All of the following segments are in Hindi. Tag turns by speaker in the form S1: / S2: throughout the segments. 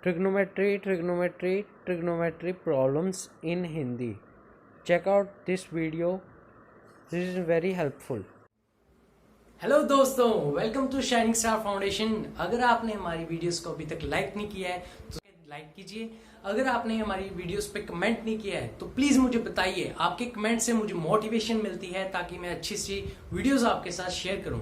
S1: trigonometry problems in Hindi. Check out this video. This is very helpful.
S2: Hello दोस्तों, welcome to shining star foundation. अगर आपने हमारी वीडियोस को अभी तक लाइक नहीं किया है तो लाइक कीजिए। अगर आपने हमारी वीडियोस पे कमेंट नहीं किया है तो प्लीज मुझे बताइए। आपके कमेंट से मुझे मोटिवेशन मिलती है ताकि मैं अच्छी सी वीडियोस आपके साथ शेयर करूं।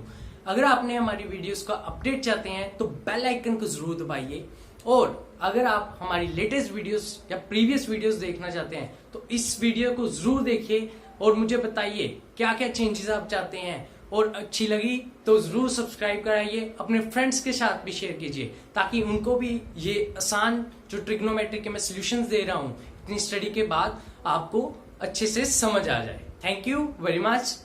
S2: अगर आपने हमारी वीडियोस का अपडेट चाहते हैं तो बेल आइकन को जरूर दबाइए। और अगर आप हमारी लेटेस्ट वीडियोस या प्रीवियस वीडियोस देखना चाहते हैं तो इस वीडियो को जरूर देखिए और मुझे बताइए क्या क्या चेंजेस आप चाहते हैं। और अच्छी लगी तो जरूर सब्सक्राइब कराइए, अपने फ्रेंड्स के साथ भी शेयर कीजिए ताकि उनको भी ये आसान जो ट्रिग्नोमेट्री के मैं सॉल्यूशंस दे रहा हूँ इतनी स्टडी के बाद आपको अच्छे से समझ आ जाए। Thank you very much.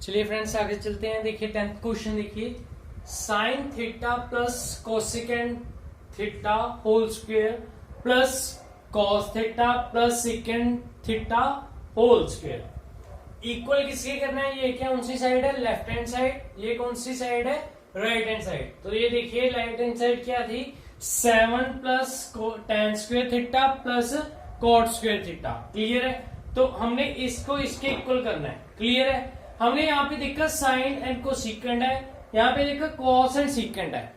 S2: चलिए फ्रेंड्स आगे चलते हैं। देखिए 10th क्वेश्चन देखिए, sine theta plus cosecant theta whole square plus cos theta plus secant theta whole square equal किसके करना है? ये क्या कौन सी साइड है? Left hand side. ये कौन सी साइड है? Right hand side. तो ये देखिए राइट हैंड साइड क्या थी? 7 plus tan square theta plus cot square theta. Clear है? तो हमने इसको इसके इक्वल करना है। क्लियर है? हमने यहाँ पे देखा साइन एंड कोसेकेंड है, यहाँ पे देखा कॉस एंड सीकेंड है।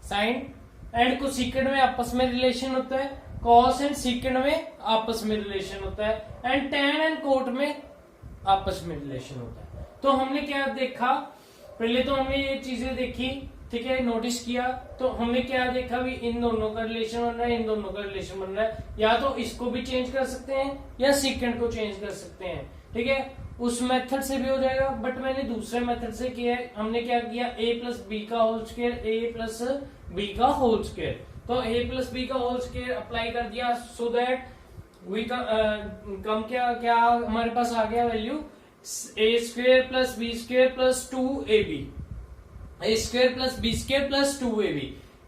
S2: साइन एंड कोसेकेंड में आपस में रिलेशन होता है, कॉस एंड सीकेंड में आपस में रिलेशन होता है, एंड टेन एंड कोट में आपस में रिलेशन होता है। तो हमने क्या देखा? पहले तो हमने ये चीजें देखी, ठीक है, नोटिस किया। तो हमने क्या देखा भी? इन दोनों का रिलेशन बन रहा है, इन दोनों का रिलेशन बन रहा है। या तो इसको भी चेंज कर सकते हैं या सीकेंड को चेंज कर सकते हैं, ठीक है। उस मेथड से भी हो जाएगा, बट मैंने दूसरे मेथड से किया है। हमने क्या किया? a प्लस बी का whole square, a plus B का होल स्क्वायर। तो a प्लस बी का होल स्क्वायर अप्लाई कर दिया सो दैट वी का कम क्या हमारे पास आ गया value? a square plus B square plus 2ab, a square plus B square plus 2ab।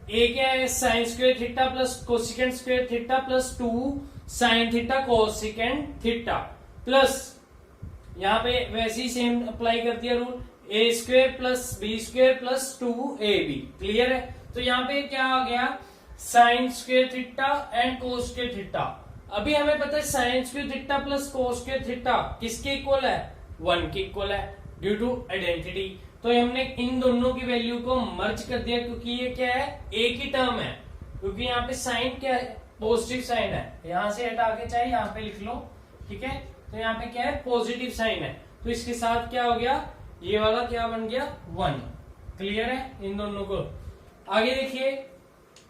S2: a क्या है? Sine square theta plus cosecant square theta plus 2 sine theta cosecant theta plus यहाँ पे वैसे ही सेम अप्लाई कर दिया rule, a square plus B square plus 2ab। Clear है? तो यहाँ पे क्या आ गया? Sine square theta and cos square theta. अभी हमें पता है साइन स्क्वायर थीटा प्लस कोस स्क्वायर थीटा किसके इक्वल है? 1 के इक्वल है ड्यू टू आइडेंटिटी। तो हमने इन दोनों की वैल्यू को मर्ज कर दिया क्योंकि ये क्या है? एक ही टर्म है। क्योंकि यहाँ पे साइन क्या है? पॉजिटिव साइन है। यहां से हटा के चाहे यहाँ पे लिख लो, ठीक है। तो यहाँ पे क्या है? पॉजिटिव साइन है। तो इसके साथ क्या हो गया? ये वाला क्या बन गया? 1। क्लियर है? इन दोनों को आगे देखिए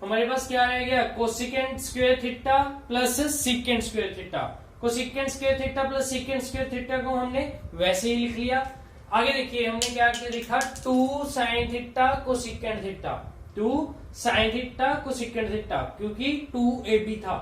S2: हमारे पास क्या रह गया? Cosecant square theta plus secant square theta. Cosecant square theta plus secant square theta को हमने वैसे ही लिख लिया। आगे देखिए हमने क्या किया? लिखा 2 sine theta cosecant theta, 2 sine theta cosecant theta, क्योंकि 2ab था।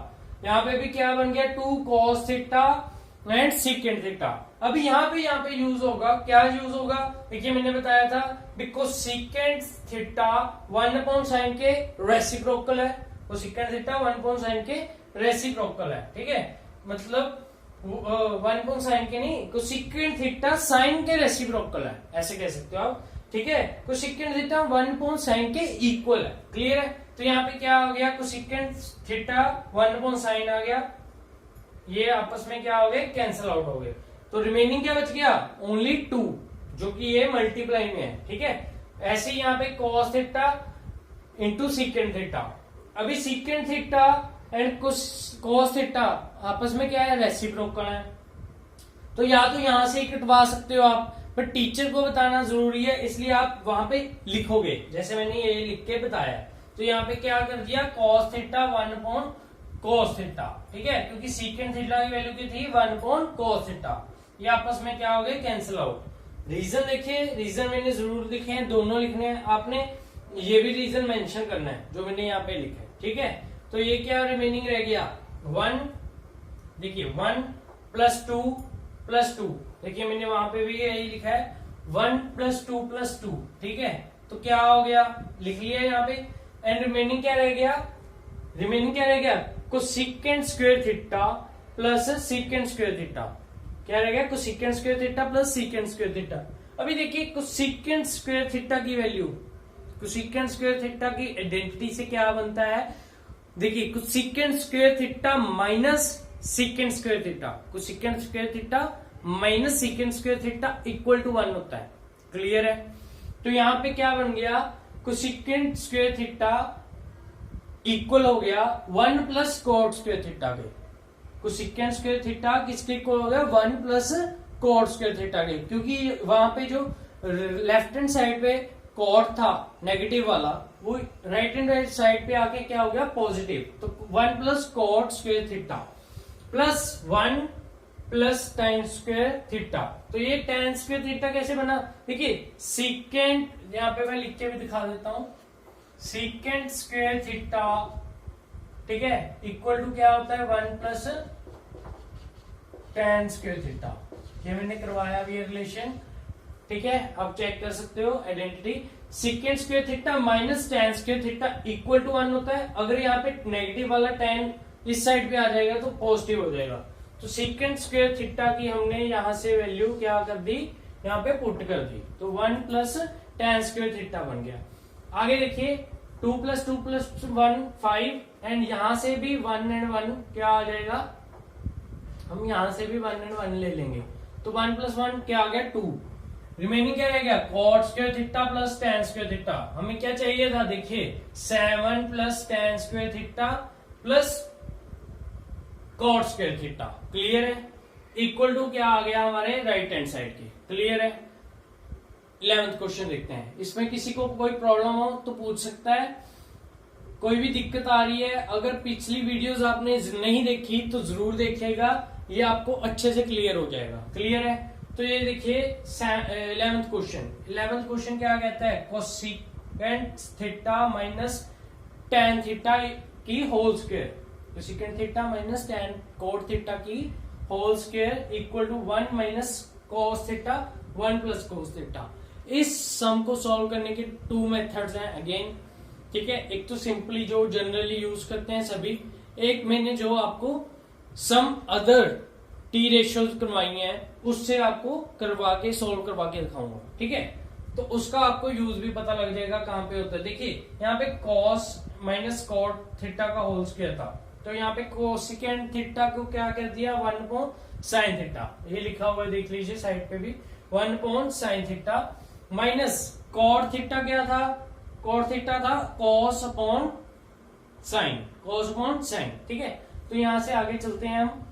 S2: यहाँ पे भी क्या बन गया? 2 कॉस थीटा एंड सीकेंड थीटा। अभी यहाँ पे यूज होगा, क्या यूज होगा? देखिए मैंने बताया था बिकॉज सीकेंड थीटा 1/sin के रेसिप्रोकल है। तो सीकेंड थीटा 1/sin के रेसिप्रोकल है, ठीक है। मतलब 1/sin के नहीं, तो सीकेंड थीटा साइन के रेसिप्रोकल है, ऐसे कह सकते हो आप, ठीक है। तो सीकेंड थीटा 1/sin के इक्वल है। क्लियर है? तो यहाँ पे क्या हो गया? कोसेकेंड थीटा 1/sin आ गया, ये आपस में क्या हो गए? कैंसिल आउट हो गए। तो रिमेनिंग क्या बच गया? ओनली 2, जो कि ये मल्टीप्लाई में है, ठीक है। ऐसे ही यहाँ पे cos theta into secant theta. अभी secant theta and cos theta आपस में क्या है? रेसिप्रोकल है। तो या तो यहां से ही कटवा सकते हो आप, पर टीचर को बताना जरूरी है, इसलिए आप वहां पे लिखोगे जैसे मैंने ये लिख के बताया। तो यहाँ पे क्या कर दिया? कॉस थीटा 1/cos थीटा, ठीक है, क्योंकि सीकेंड थीटा की वैल्यू की थी 1/cos थीटा। ये आपस में क्या हो गए? Cancel out. रीजन देखिए, रीजन मैंने जरूर लिखे हैं, दोनों लिखने हैं। आपने ये भी रीजन मेंशन करना है जो मैंने यहाँ पे लिखे, ठीक है। तो ये क्या रिमेनिंग रह गया? 1। देखिए 1 प्लस 2 प्लस 2, देखिए मैंने वहां पे भी यही लिखा है 1 प्लस 2 प्लस 2, ठीक है। तो क्या हो गया? लिख लिया यहाँ पे। एंड रिमेनिंग क्या रह गया? रिमेनिंग क्या रह गया? Cosecant square theta plus secant square theta. क्या रहेगा, cosecant square theta plus secant square theta. अभी देखिए कोसेकेंट स्क्वायर थीटा की वैल्यू, कोसेकेंट स्क्वायर थीटा की आइडेंटिटी से क्या बनता है, देखिए cosecant square theta minus secant square theta, cosecant square theta minus secant square theta equal to 1 होता है। क्लियर है? तो यहां पे क्या बन गया, कोसेकेंट स्क्वायर थीटा इक्वल हो गया 1 प्लस कॉट स्क्वायर थीटा के। कोसेकेंट स्क्वायर थीटा किसके इक्वल हो गया, 1 प्लस कॉट स्क्वायर थीटा के, क्योंकि वहां पे जो लेफ्ट हैंड साइड पे कॉट था नेगेटिव वाला, वो राइट हैंड साइड पे आके क्या हो गया, पॉजिटिव। तो 1 plus cot square theta plus 1 plus tan square theta. तो ये tan स्क्वायर थीटा कैसे बना, देखिए सीकेंट, यहां पे मैं लिख के भी दिखा देता हूं, सीकेंट स्क्वायर थीटा, ठीक है, इक्वल टू क्या होता है, 1 प्लस tan स्क्वायर थीटा। ये मैंने करवाया अभी रिलेशन, ठीक है, आप चेक कर सकते हो identity. Secant square theta minus tan square theta equal to 1 होता है। अगर यहाँ पे नेगेटिव वाला tan इस साइड पे आ जाएगा तो पॉजिटिव हो जाएगा। तो सीकेंट स्क्वायर थीटा की हमने यहां से वैल्यू क्या कर दी, यहाँ पे पुट कर दी, तो 1 प्लस tan स्क्वायर थीटा बन गया। आगे देखिए 2 प्लस 2 प्लस 1 5, एंड यहां से भी 1 एंड 1 क्या आ जाएगा, हम यहां से भी 1 एंड 1 ले लेंगे, तो 1 प्लस 1 क्या आ गया 2। रिमेनिंग क्या रहेगा, cot square theta plus tan square theta. हमें क्या चाहिए था, देखिए 7 plus tan square theta plus cot square theta. Clear है? इक्वल टू क्या आ गया हमारे राइट हैंड साइड के। क्लियर है? 11th क्वेश्चन देखते हैं। इसमें किसी को कोई प्रॉब्लम हो तो पूछ सकता है, कोई भी दिक्कत आ रही है, अगर पिछली वीडियोस आपने नहीं देखी तो जरूर देखिएगा, ये आपको अच्छे से क्लियर हो जाएगा। क्लियर है? तो ये देखिए 11th क्वेश्चन क्या कहता है, cosecant theta minus tan theta की whole square, cosecant theta minus tan cot theta की whole square equal to 1 minus cos theta 1 plus cos theta. इस सम को सॉल्व करने के 2 मेथड्स हैं अगेन, ठीक है। एक तो सिंपली जो जनरली यूज करते हैं सभी, एक मैंने जो आपको सम अदर टी रेशियोज करवाई हैं उससे आपको करवा के सॉल्व करवा के दिखाऊंगा, ठीक है। तो उसका आपको यूज भी पता लग जाएगा कहां पे होता है। देखिए यहाँ पे cos माइनस कॉट थीटा का होल स्क्वायर था, तो यहाँ पे कोसेकेंट थीटा को क्या कर दिया 1 अपॉन साइन थीटा, ये लिखा हुआ है देख लीजिए साइड पे भी 1 upon sine theta, minus cot theta क्या था, कॉट थीटा था cos अपॉन साइन, ठीक है। तो यहां से आगे चलते हैं हम।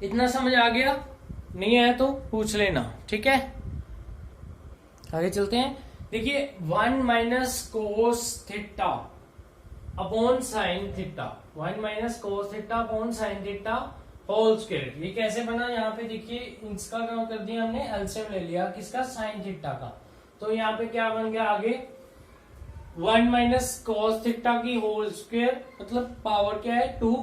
S2: इतना समझ आ गया? नहीं आया तो पूछ लेना, ठीक है। आगे चलते हैं। देखिए 1 minus cos theta upon sine theta, 1 minus cos theta upon sine theta whole square, ये कैसे बना, यहाँ पे देखिए इसका क्या कर दिया हमने, एलसीएम ले लिया किसका, साइन थीटा का। तो यहाँ पे क्या बन गया आगे 1 माइनस कोस थीटा की होल स्क्वायर, मतलब पावर क्या है 2,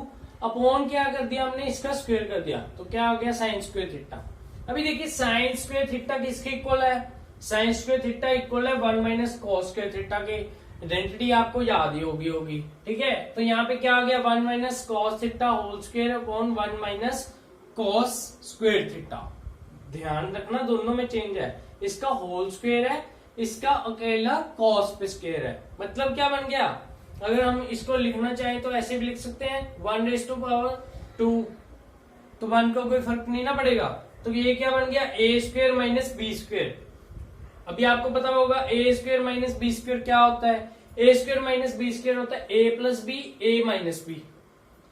S2: अपॉन क्या कर दिया हमने, इसका स्क्वायर कर दिया, तो क्या हो गया साइन स्क्वायर थीटा। अभी देखिए साइन स्क्वायर थीटा किसके इक्वल है, साइन स्क्वायर थीटा इक्वल है 1 माइनस कॉस स्क्वायर थीटा के। आइडेंटिटी आपको याद ही होगी, ठीक है। तो यहाँ पे क्या आ गया 1 minus cos theta whole square upon 1 minus cos square theta. ध्यान रखना दोनों में चेंज है, इसका होल स्क्वायर है, इसका अकेला कॉस पे स्क्वायर है। मतलब क्या बन गया, अगर हम इसको लिखना चाहें तो ऐसे भी लिख सकते हैं 1 रेज़ टू पावर 2, तो 1 का कोई फर्क नहीं ना पड़ेगा। तो ये क्या बन गया ए स्क्वायर माइनस बी स्क्वायर। अभी आपको पता होगा ए स्क्वायर माइनस बी स्क्वायर क्या होता है, ए स्क्वायर माइनस बी स्क्वायर होता है ए plus b a minus B,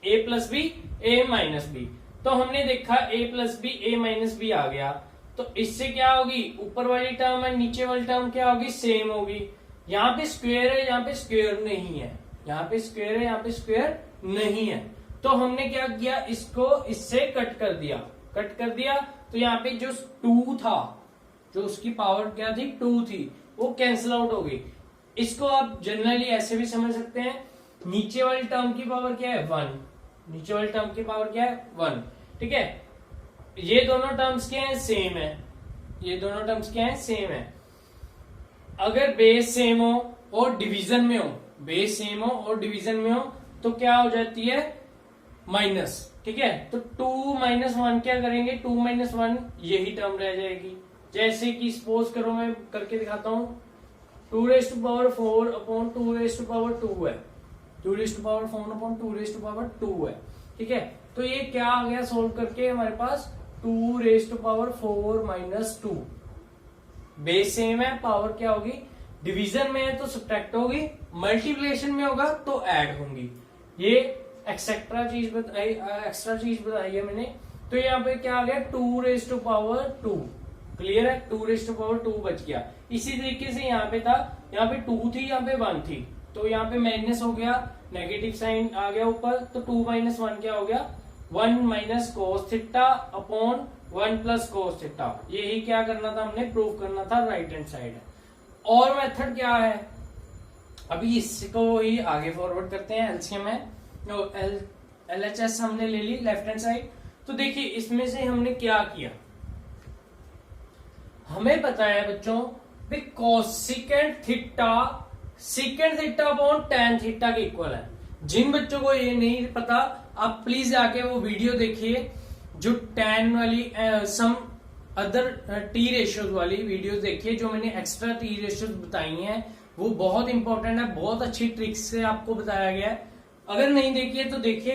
S2: A plus b a minus B. तो हमने देखा ए plus b a minus B आ गया, तो इससे क्या होगी, ऊपर वाली टर्म है नीचे वाली टर्म क्या होगी, सेम होगी। यहाँ पे स्क्वायर है, यहाँ पे स्क्वायर नहीं है, यहाँ पे स्क्वायर है, यहाँ पे स्क्वायर नहीं है। तो हमने क्या किया, इसको इससे कट कर दिया, तो यहाँ पे जो 2 था, जो उसकी पावर क्या थी 2 थी, वो कैंसिल आउट हो गई। इसको आप जनरली ऐसे भी समझ सकते हैं, नीचे वाली टर्म की पावर क्या है 1, नीचे वाली टर्म की पावर क्या है 1, ठीक है। ये दोनों टर्म्स क्या है, सेम है, ये दोनों टर्म्स क्या है, सेम है। अगर बेस सेम हो और डिवीजन में हो, बेस सेम हो और डिवीजन में हो, तो क्या हो जाती है माइनस, ठीक है। तो 2 माइनस 1 क्या करेंगे, 2 माइनस 1 यही टर्म रह जाएगी। जैसे कि सपोज करो, मैं करके दिखाता हूं, 2 raise to power 4 upon 2 raise to power 2 है, 2 raise to power 4 upon 2 raise to power 2 है। ठीक है, तो ये क्या आ गया सोल्व करके हमारे पास 2 raise to power 4 minus 2। Base same है, पावर क्या होगी, डिवीजन में है तो सब्ट्रैक्ट होगी, मल्टीप्लिकेशन में होगा तो ऐड होंगी। ये एक्सेट्रा चीज बताई, एक्स्ट्रा चीज बताई है मैंने। तो यहाँ पे क्या आ गया 2 रेज़ टू पावर 2। क्लियर है, 2 रेज़ टू पावर 2 बच गया। इसी तरीके से यहाँ पे था, यहाँ पे 2 थी, यहाँ पे 1 थी, तो यहाँ पे माइनस हो गया, नेगेटिव साइन आ गया ऊपर, तो 2 माइनस 1 क्या हो गया, 1 minus cos theta upon 1 plus cos theta. यही क्या करना था हमने, प्रूव करना था राइट हैंड साइड। और मेथड क्या है, अभी इसको ही आगे फॉरवर्ड करते हैं। एलसीएम है, एलएचएस हमने ले ली लेफ्ट हैंड साइड। तो देखिए इसमें से हमने क्या किया, हमें पता है बच्चों cosecant theta second theta upon tan theta के इक्वल है। जिन बच्चों को ये नहीं पता, आप प्लीज आके वो वीडियो देखिए जो tan वाली सम अदर टी रेशियोज वाली वीडियोस देखिए, जो मैंने एक्स्ट्रा टी रेशियोज बताई हैं, वो बहुत इंपॉर्टेंट है, बहुत अच्छी ट्रिक्स से आपको बताया गया है। अगर नहीं देखिए तो देखिए,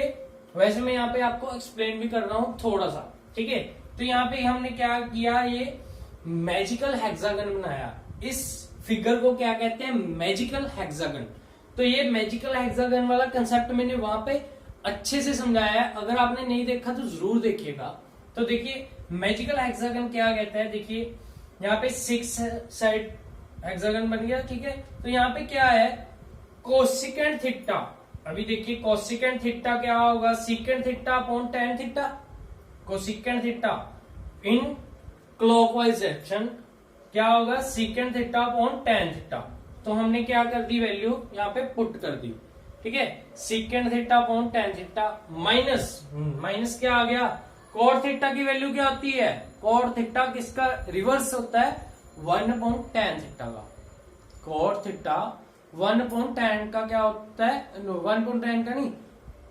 S2: वैसे मैं यहाँ पे आपको एक्सप्लेन भी कर रहा हूँ थोड़ा सा। ठीक है, तो यहाँ पे हमने क्या किया, ये मैजिकल हेक्सागन बनाया। इस फिगर को क्या कहते हैं, मैजिकल हेक्सागन। तो ये मैजिकल हेक्सागन वाला कंसेप्ट मैंने वहां पे अच्छे से समझाया है, अगर आपने नहीं देखा तो जरूर देखिएगा। तो देखिए मैजिकल हेक्सागन क्या कहता है, देखिए यहाँ पे 6 साइड हेक्सागन बन गया। ठीक है, तो यहाँ पे क्या है, कोसेकेंट थीटा। अभी देखिए कोसेकेंट थीटा क्या होगा, secant theta upon tan theta. Cosecant theta in clockwise direction क्या होगा, secant theta upon tan theta. तो हमने क्या कर दी, वैल्यू यहाँ पे पुट कर दी। ठीक है, secant theta upon tan theta minus क्या आ गया, कॉट थीटा की वैल्यू क्या होती है, कॉट थीटा किसका रिवर्स होता है, 1 अपॉन tan थीटा का। कॉट थीटा 1 अपॉन tan का क्या होता है, 1 अपॉन tan का नहीं,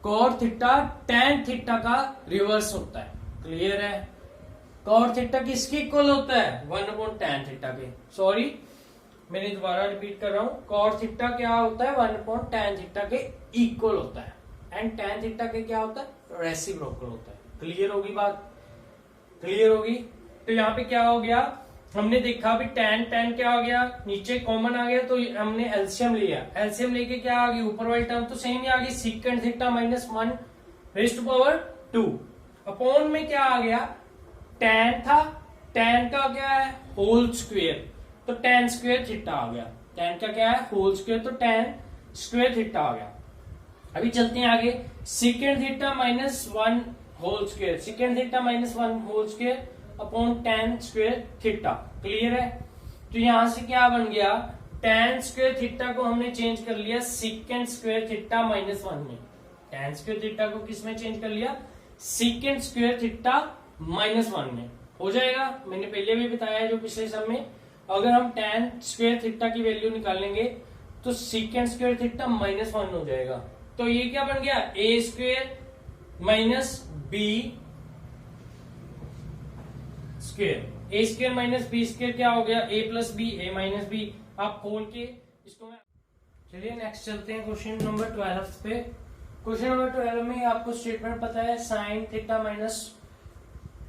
S2: कॉट थीटा tan थीटा का रिवर्स होता है। क्लियर है, कॉट थीटा किसके इक्वल होता है, 1 अपॉन tan थीटा के। सॉरी मैंने दोबारा रिपीट कर रहा हूं, कॉट थीटा क्या होता है, 1 अपॉन tan थीटा के इक्वल होता है, एंड tan थीटा के क्या होता है, रेसिप्रोकल होता है। क्लियर होगी बात, क्लियर होगी। तो यहाँ पे क्या हो गया, हमने देखा अभी tan क्या हो गया, नीचे कॉमन आ गया, तो हमने एलसीएम लिया, एलसीएम लेके क्या आ गई, ऊपर वाली टर्म तो सेम ही आ गई, secant theta minus 1 raise to power 2 upon में क्या आ गया, tan था, tan का क्या है, होल स्क्वेयर, तो tan स्क्वेयर थीटा आ गया। tan का क्या है, होल स्क्वेयर, तो tan स्क्वेयर थीटा आ गया। अभी चलते हैं आगे, secant theta minus 1 whole square, secant theta minus 1 whole square upon tan square theta. Clear है, तो यहां से क्या बन गया, tan स्क्वेयर थीटा को हमने चेंज कर लिया सीकेंट स्क्वेयर थीटा माइनस 1 में। tan स्क्वेयर थीटा को किसमें चेंज कर लिया, सीकेंट स्क्वेयर थीटा माइनस 1 में। हो जाएगा, मैंने पहले भी बताया जो पिछले सम में, अगर हम tan स्क्वेयर थीटा की वैल्यू निकालेंगे तो सीकेंट स्क्वेयर थीटा माइनस 1 हो जाएगा। तो ये क्या बन गया, a square minus b square, a square minus b square क्या हो गया, a plus b, a minus b. आप खोल के इसको मैं, चलिए नेक्स्ट चलते हैं क्वेश्चन नंबर 12 पे। क्वेश्चन नंबर 12 में आपको स्टेटमेंट पता है, sine theta minus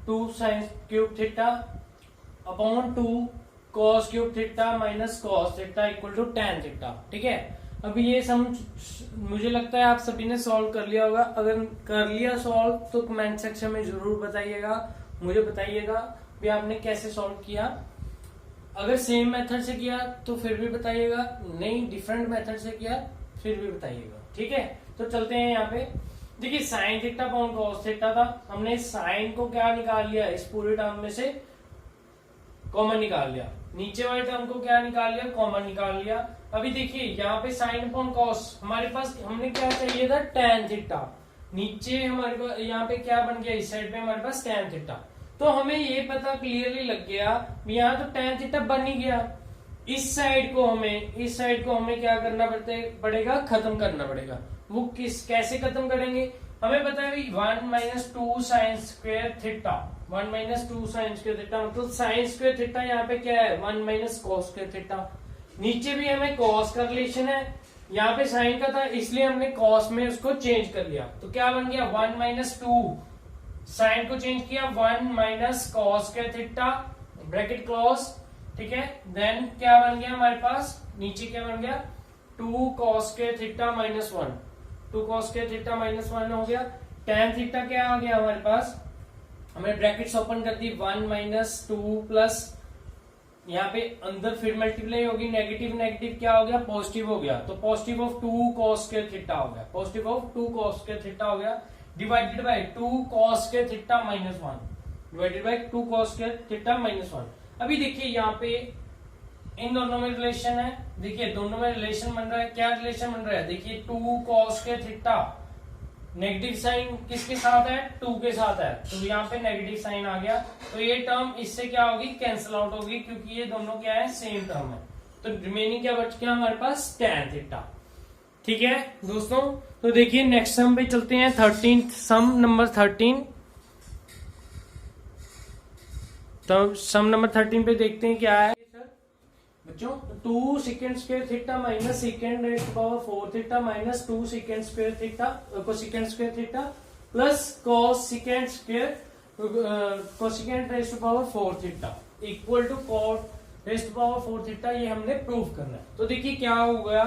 S2: 2 sine cube theta upon 2 cos cube theta minus cos theta equal to tan theta. ठीक है, अभी ये सम मुझे लगता है आप सभी ने सॉल्व कर लिया होगा, अगर कर लिया सॉल्व तो कमेंट सेक्शन में जरूर बताइएगा, मुझे बताइएगा भी आपने कैसे सॉल्व किया। अगर सेम मेथड से किया तो फिर भी बताइएगा, नहीं डिफरेंट मेथड से किया फिर भी बताइएगा। ठीक है, तो चलते हैं यहाँ पे। देखिए sine theta upon cos theta था, हमने साइन को क्या निकाल लिया, इस पूरे टर्म में से कॉमन निकाल लिया, नीचे वाले टर्म को क्या निकाल लिया, कॉमन निकाल लिया। अभी देखिए यहाँ पे साइन अपॉन कॉस, हमारे पास हमने क्या चाहिए था, tan थीटा, नीचे हमारे पास यहाँ पे क्या बन गया, इस साइड पे हमारे पास tan थीटा। तो हमें ये पता क्लियरली लग गया, यहाँ तो tan थीटा बन ही गया, इस साइड को हमें क्या करना पड़ेगा, खत्म करना पड़ेगा। वो कैसे खत्म करेंगे, हमें पता है 1 minus 2 sine square theta, 1 minus 2 sine square theta मतलब साइन स्क्वायर थीटा यहाँ पे क्या है 1 माइनस कॉस स्क्वायर थीटा। नीचे भी हमें कॉस का रिलेशन है, यहाँ पे साइन का था इसलिए हमने कॉस में उसको चेंज कर लिया, तो क्या बन गया 1 माइनस 2 साइन को चेंज किया 1 minus cos square theta bracket close, ठीक है। देन क्या बन गया हमारे पास नीचे क्या बन गया 2 cos square theta minus 1, 2 cos square theta minus 1 हो गया। tan थीटा क्या आ गया हमारे पास, हमने ब्रैकेट्स ओपन कर दी 1 माइनस 2 प्लस यहाँ पे अंदर फिर मल्टीप्लाई होगी, नेगेटिव नेगेटिव क्या हो गया पॉजिटिव हो गया, तो positive of 2 cos square theta हो गया, positive of 2 cos square theta हो गया divided by 2 cos square theta minus 1, divided by 2 cos square theta minus 1। अभी देखिए यहाँ पे इन दोनों में रिलेशन है, देखिए दोनों में रिलेशन बन रहा है, क्या रिलेशन बन रहा है देखिए 2 cos square theta negative sign किसके साथ है 2 के साथ है, तो यहाँ पे नेगेटिव साइन आ गया, तो ये टर्म इससे क्या होगी कैंसिल आउट होगी क्योंकि ये दोनों क्या है सेम टर्म है, तो रिमेनिंग क्या बच गया हमारे पास tan थीटा। ठीक है दोस्तों, तो देखिए नेक्स्ट सम पे चलते हैं 13 सम नंबर 13। तो सम नंबर 13 पे देखते हैं क्या है बच्चों, 2 secant square theta minus secant raise to power 4 theta minus 2 secant square theta cosecant square theta plus cos secant square cosecant raise to power 4 theta equal to cot raise to power 4 theta, ये हमने प्रूव करना है। तो देखिए क्या हो गया,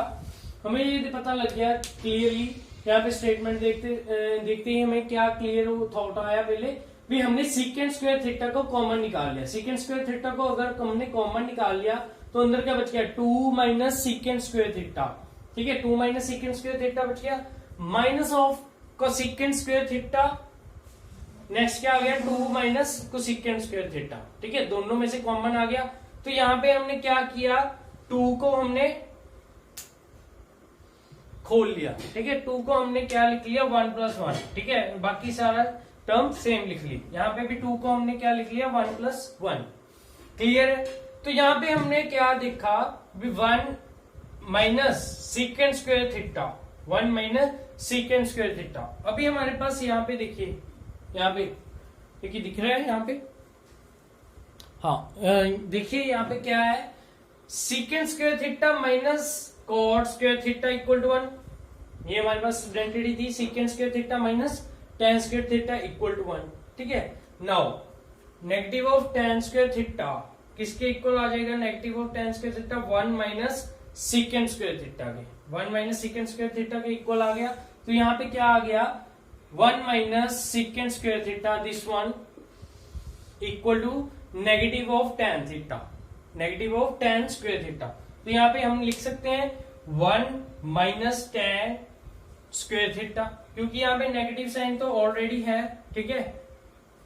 S2: हमें ये पता लग गया क्लियरली, यहाँ पे स्टेटमेंट देखते ही हमें क्या क्लियर थॉट आया, पहले भी हमने सेकेंड स्क्वायर थीटा को कॉमन निकाल लिया, सेकेंड स्क्वायर थीटा को अगर हमने कॉमन निकाल लिया तो अंदर क्या बच गया 2 माइनस सेकेंड स्क्वायर थीटा, ठीक है 2 माइनस सेकेंड स्क्वायर थीटा बच गया minus of cosecant square theta, next क्या आ गया 2 माइनस कोसेकेंड स्क्वायर थीटा, ठीक है दोनों में से कॉमन आ गया। तो यहाँ पे हमने क्या किया 2 को हमने खोल लिया, ठीक है 2 को हमने क्या लिख लिया 1 प्लस 1, ठीक है बाकी सारा टर्म सेम लिख ली, यहाँ पे भी 2 को हमने क्या लिख लिया 1 प्लस 1, क्लियर है। तो यहाँ पे हमने क्या देखा 1 minus secant square theta, 1 minus secant square theta. अभी हमारे पास यहाँ पे देखिए, यहाँ पे देखिए दिख रहा है यहाँ पे, हाँ देखिए यहाँ पे क्या है secant square theta minus cot square theta equal to 1, ये हमारे पास आइडेंटिटी थी secant square theta minus tan square theta equal to 1, ठीक है। Now negative of tan square theta किसके इक्वल आ जाएगा, negative of tan square theta 1 minus secant square theta के, 1 माइनस सेकेंड स्क्वायर थीटा के इक्वल आ गया। तो यहाँ पे क्या आ गया 1 minus secant square theta this one equal to negative of tan theta, negative of tan square theta. तो यहाँ पे हम लिख सकते हैं 1 माइनस tan स्क्वायर थीटा, क्योंकि यहाँ पे नेगेटिव साइन तो ऑलरेडी है, ठीक है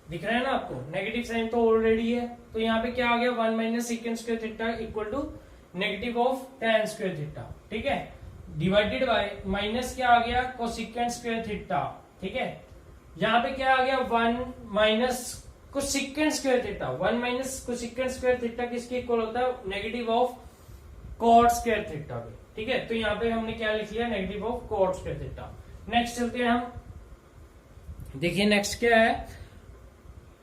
S2: दिख रहा है ना आपको, नेगेटिव साइन तो ऑलरेडी है, तो यहाँ पे क्या आ गया 1 minus secant square theta equal to negative of tan square theta, ठीक है डिवाइडेड बाय माइनस क्या आ गया कोसेकेंड स्क्वायर थीटा, ठीक है यहाँ पे क्या आ गया 1 minus cosecant square theta, 1 minus cosecant square theta किसके इक्वल होता है negative of cot square theta पे, ठीक है। तो यहाँ पे हमने क्या लिख लिया negative of cot square theta. Next चलते हैं हम, देखिए नेक्स्ट क्या है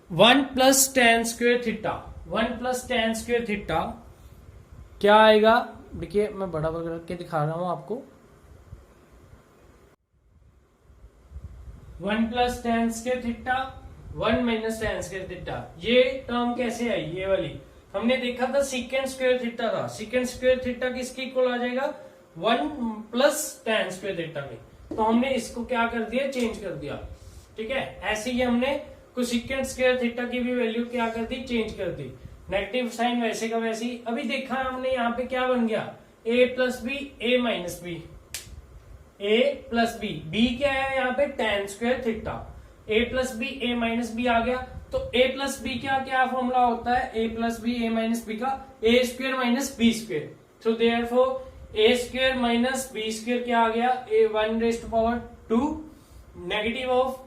S2: 1 plus tan square theta, 1 plus tan square theta क्या आएगा, देखिए मैं बड़ा बड़ा करके दिखा रहा हूं आपको, 1 plus tan square theta 1 minus tan square theta, ये टर्म कैसे आई, ये वाली हमने देखा था सेकेंड स्क्वायर थीटा था, सेकेंड स्क्वायर थीटा किसके इक्वल आ जाएगा 1 प्लस tan स्क्वायर थीटा में, तो हमने इसको क्या कर दिया चेंज कर दिया, ठीक है। ऐसे ही हमने कोसेकेंड स्क्वायर थीटा की भी वैल्यू क्या कर दी चेंज कर दी, नेगेटिव साइन वैसे का वैसे ही। अभी देखा हमने यहाँ पे क्या बन गया a plus B a minus B, a plus B, b क्या है यहाँ पे tan square theta, a plus B a minus B आ गया। तो a प्लस बी क्या क्या फॉर्मूला होता है a plus B a minus B का a square minus B square, तो therefore a square minus B square क्या आ गया a 1 raise to power 2 negative of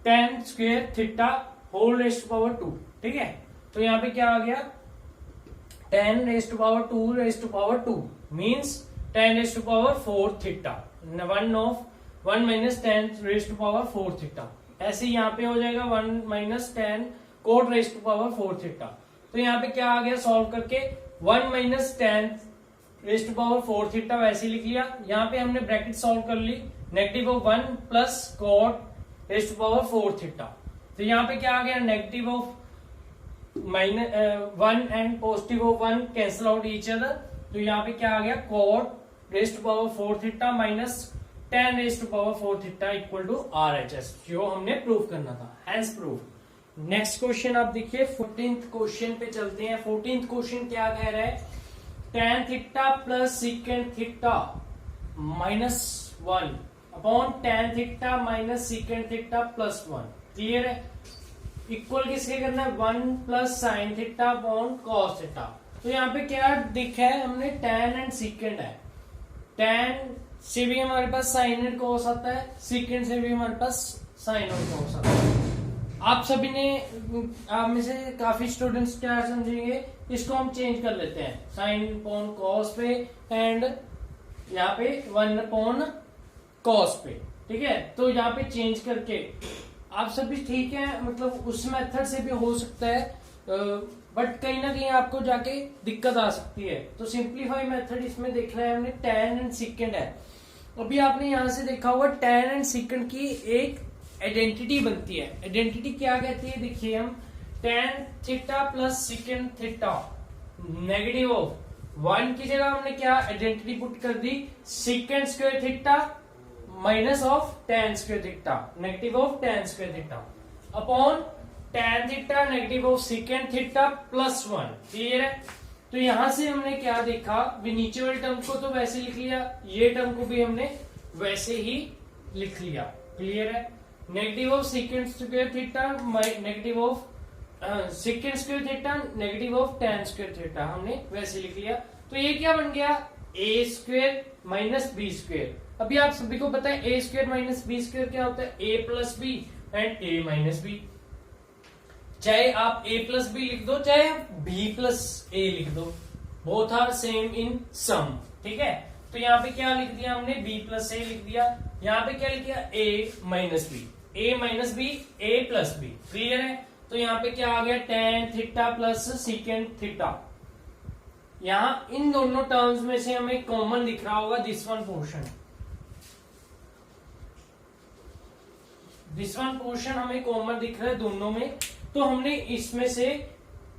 S2: tan square theta whole raise to power 2, ठीक है। तो यहाँ पे क्या आ गया 10 raise to power 2 raise to power 2 means 10 raise to power 4 theta, 1 of 1 minus 10 raise to power 4 theta. ऐसे यहाँ पे हो जाएगा 1 minus 10 cot raise to power 4 theta. तो यहाँ पे क्या आ गया सॉल्व करके 1 minus 10 raise to power 4 theta वैसे लिख लिया। यहाँ पे हमने ब्रैकेट सॉल्व कर ली, negative of 1 plus cot raise to power 4 theta. तो यहाँ पे क्या आ गया negative of -1 and positive of 1 cancel out each other. तो यहाँ पे क्या आ गया cot raise to power 4 theta minus 10 raise to power 4 theta equal to RHS, जो हमने प्रूव करना था, हैंस प्रूफ। नेक्स्ट क्वेश्चन आप देखिए 14th क्वेश्चन पे चलते हैं। 14th क्वेश्चन क्या कह रहा है, tan theta plus secant theta minus 1 upon tan theta minus secant theta plus 1। Clear है? इक्वल किसके करना है, 1 plus sine theta upon cos theta. तो यहाँ पे क्या दिखा है हमने, tan एंड सीकेंट है। tan से भी हमारे पास साइन एंड कॉस आता है, सीकेंट से भी हमारे पास साइन और कॉस आता है। आप सभी ने, आप में से काफी स्टूडेंट्स क्या समझेंगे, इसको हम चेंज कर लेते हैं साइन अपॉन कॉस पे एंड यहाँ पे 1 अपॉन कॉस पे। ठीक है, तो यहाँ पे चेंज करके आप सभी ठीक है, मतलब उस मेथड से भी हो सकता है, बट कहीं ना कहीं आपको जाके दिक्कत आ सकती है। तो सिंप्लीफाई मेथड इसमें देखना है हमने, tan एंड सीकेंट है। अभी आपने यहां से देखा होगा tan एंड सीकेंट की एक आइडेंटिटी बनती है। आइडेंटिटी क्या कहती है, देखिए हम tan theta plus secant theta negative of 1 की जगह हमने क्या आइडेंटिटी पुट कर दी, secant square theta minus of tan square theta negative of tan square theta upon tan theta negative of secant theta plus 1। Clear है? तो यहां से हमने क्या देखा, नीचे वाले टर्म को तो वैसे लिख लिया, ये टर्म को भी हमने वैसे ही लिख लिया। क्लियर है? Negative of secant square theta negative of secant square theta negative of tan square theta हमने वैसे लिख लिया। तो ये क्या बन गया, a square minus B square. अभी आप सभी को पता है a square minus B square क्या होता है, a plus B and a minus B. चाहे आप a प्लस बी लिख दो, चाहे आप b प्लस a लिख दो, बोथ आर सेम इन सम। ठीक है, तो यहाँ पे क्या लिख दिया हमने, b प्लस a लिख दिया। यहाँ पे क्या लिख दिया, a minus B, a minus B, a plus B. Clear है? तो यहाँ पे क्या आ गया, tan theta plus secant theta. यहाँ इन दोनों टर्म्स में से हमें कॉमन दिख रहा होगा this one portion, this one portion हमें कॉमन दिख रहा है दोनों में। तो हमने इसमें से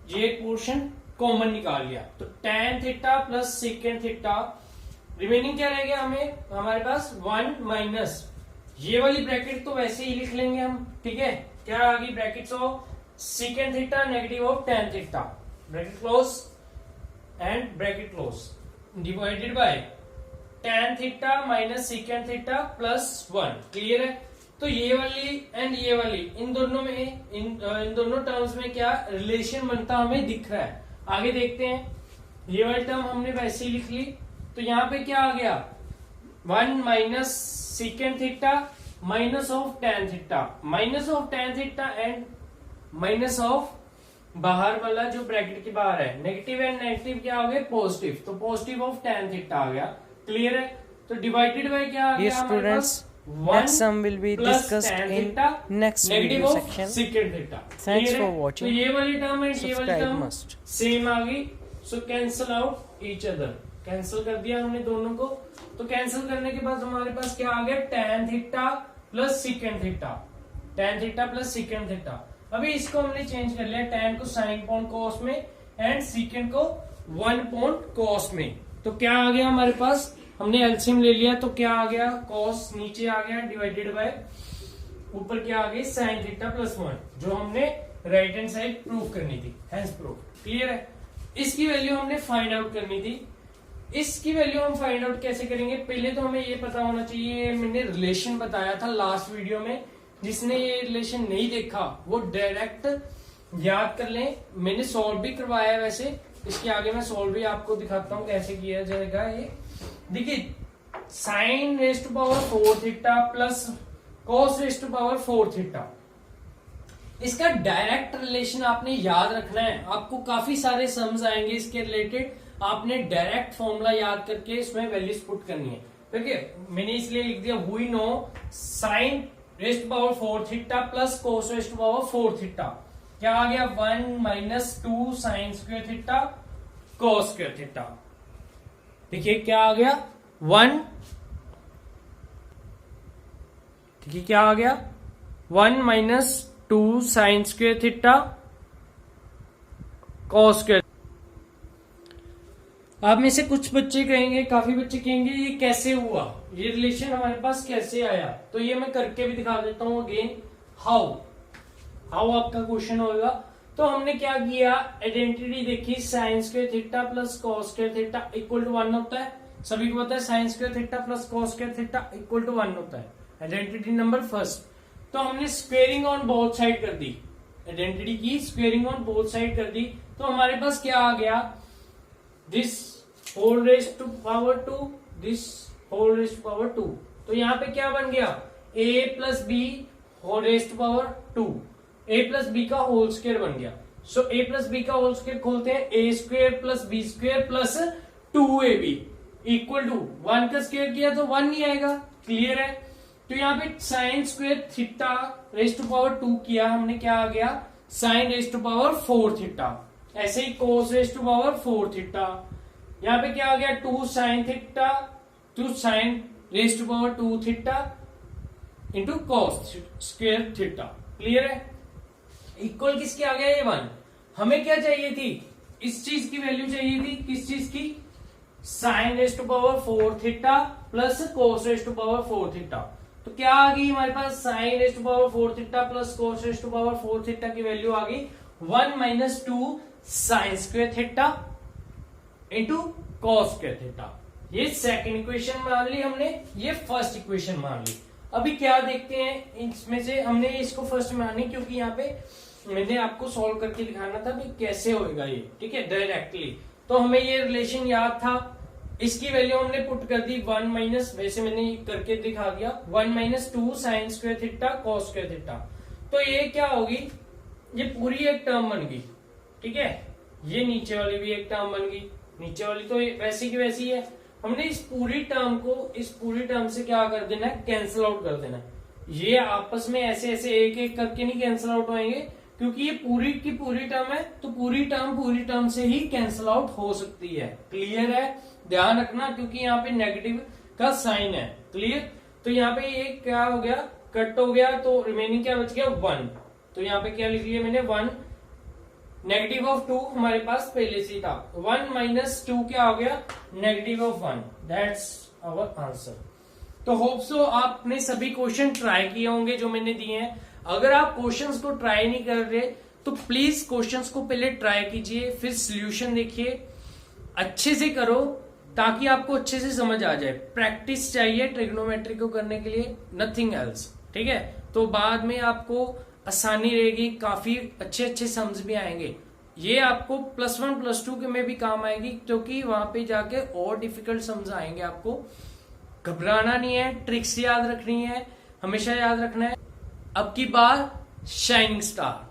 S2: ये पोर्शन कॉमन निकाल लिया। तो tan theta plus secant theta, remaining क्या रह गया हमें, हमारे पास 1 माइनस ये वाली ब्रैकेट तो वैसे ही लिख लेंगे हम। ठीक है, क्या आ गई brackets of secant theta negative of tan theta, bracket close and bracket close, divided by tan theta minus secant theta plus 1। Clear है? तो ये वाली एंड ये वाली, इन दोनों में इन दोनों टर्म्स में क्या रिलेशन बनता हमें दिख रहा है। आगे देखते हैं, ये वाली टर्म हमने वैसे ही लिख ली। तो यहाँ पे क्या आ गया, 1 minus secant theta minus of tan theta, minus of tan theta and minus of बाहर वाला जो ब्रैकेट के बाहर है, नेगेटिव एंड नेगेटिव क्या हो गए पॉजिटिव, तो पॉजिटिव ऑफ tan थीटा आ गया। क्लियर है? तो डिवाइडेड बाय क्या आ गया हमारे पास,
S1: Next sum will be discussed in next video section. Thanks for watching.
S2: तो ये वाली टर्म है, ये वाली टर्म
S1: must.
S2: सेम आ गई, so cancel out each other. Cancel कर दिया हमने दोनों को। तो कैंसिल करने के बाद हमारे पास क्या आ गया, tan theta plus secant theta, tan theta plus secant theta. अभी इसको हमने चेंज कर लिया, tan को साइन पॉइंट कॉस में एंड सीकेंट को 1 पॉइंट कॉस में। तो क्या आ गया हमारे पास, हमने एलसीएम ले लिया, तो क्या आ गया, कॉस नीचे आ गया डिवाइडेड बाय ऊपर क्या आ गई साइन थीटा प्लस 1, जो हमने राइट हैंड साइड प्रूव करनी थी, हैंस प्रूव। क्लियर है? इसकी वैल्यू हमने फाइंड आउट करनी थी। इसकी वैल्यू हम फाइंड आउट कैसे करेंगे, पहले तो हमें ये पता होना चाहिए, मैंने रिलेशन बताया था लास्ट वीडियो में, जिसने ये रिलेशन नहीं देखा वो डायरेक्ट याद कर लें, मैंने सॉल्व भी करवाया है। वैसे इसके आगे मैं सॉल्व भी आपको दिखाता हूँ कैसे किया जाएगा। ये देखिए, sine raise to power 4 theta plus cos raise to power 4 theta, इसका डायरेक्ट रिलेशन आपने याद रखना है। आपको काफी सारे सम्स आएंगे इसके रिलेटेड, आपने डायरेक्ट फॉर्मूला याद करके इसमें वैल्यूज पुट करनी है। ठीक है, मैंने इसलिए लिख दिया we know sine raised power 4 theta plus cos raised power 4 theta क्या आ गया 1 minus 2 sine square theta cos square theta. देखिए क्या आ गया 1, देखिए क्या आ गया 1 minus 2 sine square theta cos square. आप में से कुछ बच्चे कहेंगे, काफी बच्चे कहेंगे ये कैसे हुआ, ये रिलेशन हमारे पास कैसे आया, तो ये मैं करके भी दिखा देता हूं अगेन। हाउ आपका क्वेश्चन होगा। तो हमने क्या किया, आइडेंटिटी देखी sine square theta plus cos square theta equal to 1 होता है। सभी को पता है sine square theta plus cos square theta equal to 1 होता है। Identity number first. तो हमने स्क्वेयरिंग ऑन बोथ साइड कर दी, आइडेंटिटी की स्क्वेयरिंग ऑन बोथ साइड कर दी। तो हमारे पास क्या आ गया, this whole raised to power 2, this whole raised to power 2। तो यहाँ पे क्या बन गया a plus B whole raised power 2, a plus B का होल स्क्वायर बन गया। सो a प्लस बी का होल स्क्वायर खोलते हैं, a square plus B square plus 2ab equal to 1 का स्क्वायर किया तो 1 नहीं आएगा, क्लियर है। तो यहाँ पे sine square theta raised to power 2 किया हमने, क्या आ गया sine rest to power 4 theta. ऐसे ही cos rest to power 4 theta, यहाँ पे क्या आ गया 2 sine theta 2 sine rest to power 2 theta into cos square theta, clear है। इक्वल किसके आ गया ये 1। हमें क्या चाहिए थी, इस चीज की वैल्यू चाहिए थी, किस चीज की, sine rest to power 4 theta plus cos rest to power 4 theta. तो क्या आ गई हमारे पास sine rest to power 4 theta plus cos rest to power 4 theta की वैल्यू आ गई 1 minus 2 sine square theta into cos square theta. ये सेकंड इक्वेशन मान ली हमने, ये फर्स्ट इक्वेशन मान ली। अभी क्या देखते हैं इसमें से, हमने इसको फर्स्ट मानी क्योंकि यहाँ पे मैंने आपको सॉल्व करके दिखाना था कि कैसे होगा ये, ठीक है, डायरेक्टली। तो हमें ये रिलेशन याद था, इसकी वैल्यू हमने पुट कर दी 1 माइनस, वैसे मैंने करके दिखा दिया 1 minus 2 sine square theta cos square theta. तो ये क्या होगी, ये पूरी एक टर्म बन गई, ठीक है, ये नीचे वाली भी एक टर्म बन गई, नीचे वाली तो वैसी की वैसी है। हमने इस पूरी टर्म को इस पूरी टर्म से क्या कर देना है, कैंसिल आउट कर देना है। ये आपस में ऐसे ऐसे एक एक करके नहीं कैंसिल आउट होंगे, क्योंकि ये पूरी की पूरी टर्म है, तो पूरी टर्म से ही कैंसिल आउट हो सकती है, क्लियर है, ध्यान रखना, क्योंकि यहाँ पे नेगेटिव का साइन है, क्लियर। तो यहाँ पे ये क्या हो गया, कट हो गया, तो रिमेनिंग क्या बच गया 1। तो यहाँ पे क्या लिख लिया मैंने 1, नेगेटिव ऑफ 2 हमारे पास पहले से था, 1 माइनस 2 क्या हो गया negative of 1, that's our answer. तो होप सो आपने सभी क्वेश्चन ट्राई किए होंगे जो मैंने दिए हैं। अगर आप क्वेश्चंस को ट्राई नहीं कर रहे तो प्लीज क्वेश्चंस को पहले ट्राई कीजिए, फिर सॉल्यूशन देखिए, अच्छे से करो ताकि आपको अच्छे से समझ आ जाए। प्रैक्टिस चाहिए ट्रिग्नोमेट्री को करने के लिए, नथिंग एल्स, ठीक है। तो बाद में आपको आसानी रहेगी, काफी अच्छे अच्छे सम्स भी आएंगे। ये आपको +1 +2 के में भी काम आएगी, क्योंकि वहां पे जाके और डिफिकल्ट सम्स आएंगे। आपको घबराना नहीं है, ट्रिक्स याद रखनी है, हमेशा याद रखना है अब की बार शाइनिंग स्टार,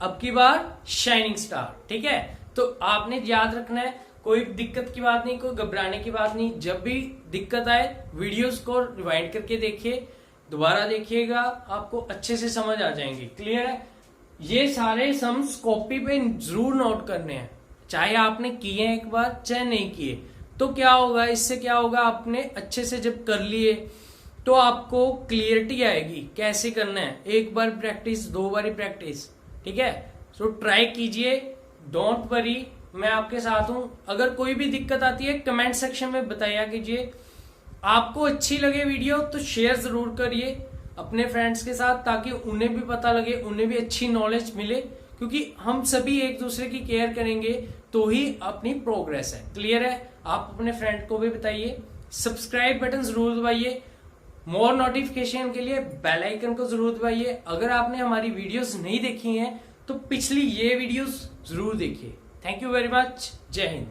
S2: अब की बार शाइनिंग स्टार, ठीक है। तो आपने याद रखना है, कोई दिक्कत की बात नहीं, कोई घबराने की बात नहीं। जब भी दिक्कत आए वीडियोस को रिवाइंड करके देखिए, दोबारा देखिएगा, आपको अच्छे से समझ आ जाएंगे, क्लियर है। ये सारे सम्स कॉपी पे जरूर नोट करने हैं, चाहे आपने किए एक बार चाहे नहीं किए। तो क्या होगा, इससे क्या होगा, आपने अच्छे से जब कर लिए तो आपको क्लियरिटी आएगी कैसे करना है। एक बार प्रैक्टिस, 2 बारी प्रैक्टिस, ठीक है। सो ट्राई कीजिए, डोंट वरी, मैं आपके साथ हूं। अगर कोई भी दिक्कत आती है कमेंट सेक्शन में बताया कीजिए। आपको अच्छी लगे वीडियो तो शेयर जरूर करिए अपने फ्रेंड्स के साथ, ताकि उन्हें भी पता लगे, उन्हें भी अच्छी नॉलेज मिले, क्योंकि हम सभी एक दूसरे की केयर करेंगे तो ही अपनी प्रोग्रेस है, क्लियर है। आप अपने फ्रेंड को भी बताइए, सब्सक्राइब बटन जरूर दबाइए, मोर नोटिफिकेशन के लिए बेल आइकन को जरूर दबाइए। अगर आपने हमारी वीडियोस नहीं देखी हैं तो पिछली ये वीडियोस जरूर देखिए। थैंक यू वेरी मच, जय हिंद।